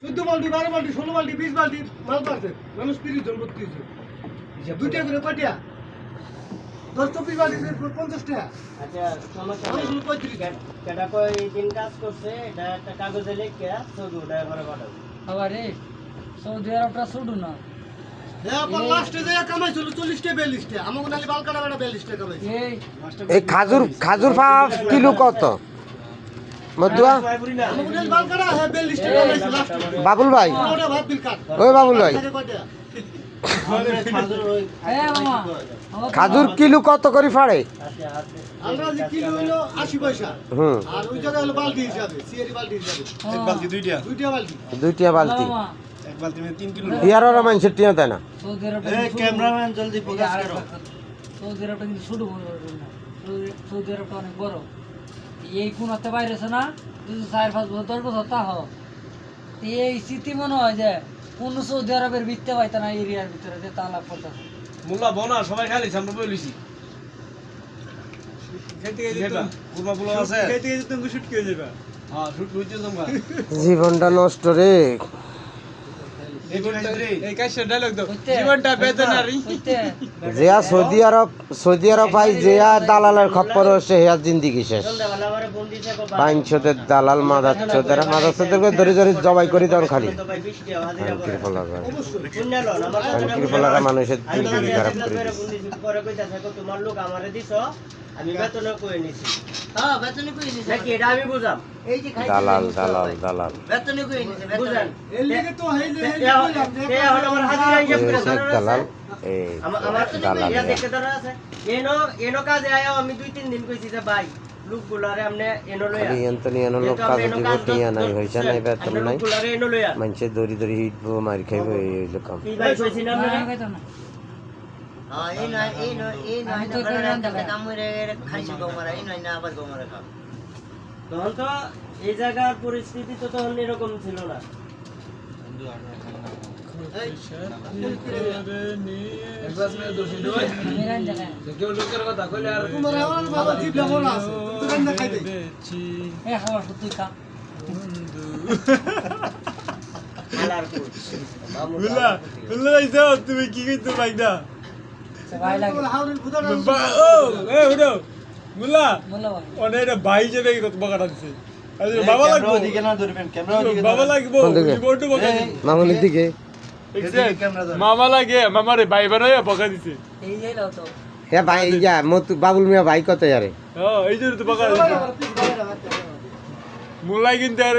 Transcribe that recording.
14 বালতি 12 বালতি 16 বালতি 20 বালতি মাল পাচ্ছে মানুষ 30 জন ভর্তি হয়েছে দুইটা করে কয়টা 10-24 বালতি 50 টাকা। আচ্ছা সমস্যা নেই। 35 কেটা কই দিন কাজ করছে এটা একটা কাগজে লিখে ছবি উঠায় ঘরে পাঠাবো। আরে সৌদি আরবটা শুধু না হ্যাঁ পর লাস্টে যে কামাইছিল 40 টাকা 42 টাকা আমাকে নালি বাল কাটা বেটা 42 টাকা কামাইছে। এই এই খাজুর ফাফ কিলো কত মধুয়া আমাকে নালি বাল কাটা হ্যাঁ 42 টাকা কামাইছে লাস্টে। বাবুল ভাই ওটা ভাত বিল কাট ওই বাবুল ভাই হ্যাঁ মামা খাজুর কিলো কত করে ফাড়ে আমরা যে কিলো হলো 80 পয়সা হুম আর ওই জায়গায় হলো বালতি হিসাবে সিআরি বালতি হিসাবে এক বালতি দুইটা বালতি দুইটা বালতি মামা এক বালতি में 3 किलो ইয়ার মানুষের টিয়া দেয় না সৌদি আরবটা এই ক্যামেরাম্যান জলদি ফোকাস করো। সৌদি আরবটা কিন্তু শুধু বড় না সৌদি আরবটা অনেক বড় এই কোনাতে বাইরেছে না যদি 4-5 বছর 10 বছর তা হোক এই স্মৃতি মনে হয় যে কোন সৌদি আরবের ভিত্তে পাইতা না এরিয়ার ভিতরে যে তালা পড়তা মুলা বনা সবাই খালি আমরা বলিছি খেতে যেত পুরো পুরো আছে খেতে যেত তুমি শুট করে যাবে হ্যাঁ শুট হইতে তোমরা জীবনটা নষ্ট রে এই কাছে ডায়লগ দাও জীবনটা বেদনারি যেয়া সৌদি আরব ভাই যেয়া দালালের খপ্পর সে হেয়া জিন্দিগি শেষ সন্ধ্যাবেলা আমারে ফোন দিছে কো পাঁচশোদের দালাল মাদারচোদেরকে ধরে ধরে জবাই করি তখন খালি তো ভাই 20 টাকা হাজিরা করে কৃপলাগা পুণ্যালো আমার কৃপলাগা মানুষের জিন্দিগি খারাপ করে দিছে। ফোন দিছি পরে কইতাছে কো তোমার লোক আমারে দিছো আমি বেতন কই নিছি। হ্যাঁ বেতন কই নিছি নাকি এটা আমি বুঝাম। এই যে খাইতে দালাল দালাল দালাল বেতন কই নিছি বুঝান এর লিগে তো হেইলে কে হলো আমার হাজিরা হিসাব করে এই সব দালাল এই আমার দালাল এটা দেখতে ধরা আছে এনো কাজে আয়া আমি 2-3 দিন কইছি যে ভাই লোকগুলারে আমনে এনো লইয়া খালি এন্তনি এনো লোক কাজ দিব টিয়া নাই হইছে নাই বেতন নাই লোকগুলারে এনো লইয়া মানুষের দড়ি দড়ি হিটবো মার খাইবো এই হইলো কাম কি ভাই কইছি না আমরা খাইতো না হ্যাঁ এই নয় আমি তো করে রান্না কামড়ে খাইছি গোমারা এই নয় না আবার গোমারা খাও তখন তো এই জায়গার পরিস্থিতি তো তখন এরকম ছিল না। আমি রান্না খাই কেউ লোকের কথা কইলে আর তোমার আমার বাবা জিবলা বড় আছে তুমি রান্না খাইতে এই খাবার তুই খা আলার কই মামু তুমি কি কইতে পাইদা ভাই লাগে হাউরের খুদার ও এ উঠো মুল্লা বলো ভাই অনেকটা ভাই হিসেবে কত বকাটা দিছে আরে বাবা লাগবো ওদিকে না ধরবেন ক্যামেরা ওদিকে বাবা লাগবো কোন দিকে? রিপোর্টও বকা দিছে মামুনির দিকে মামা লাগে মামারে ভাই বানাইয়া বকা দিছে এই যে লাও তো হ্যাঁ ভাই ইয়া মতু বাবুল মিয়া ভাই কত যারে হ্যাঁ এই জন্য তো বকা দিছে মুল্লাই কিন্তু আর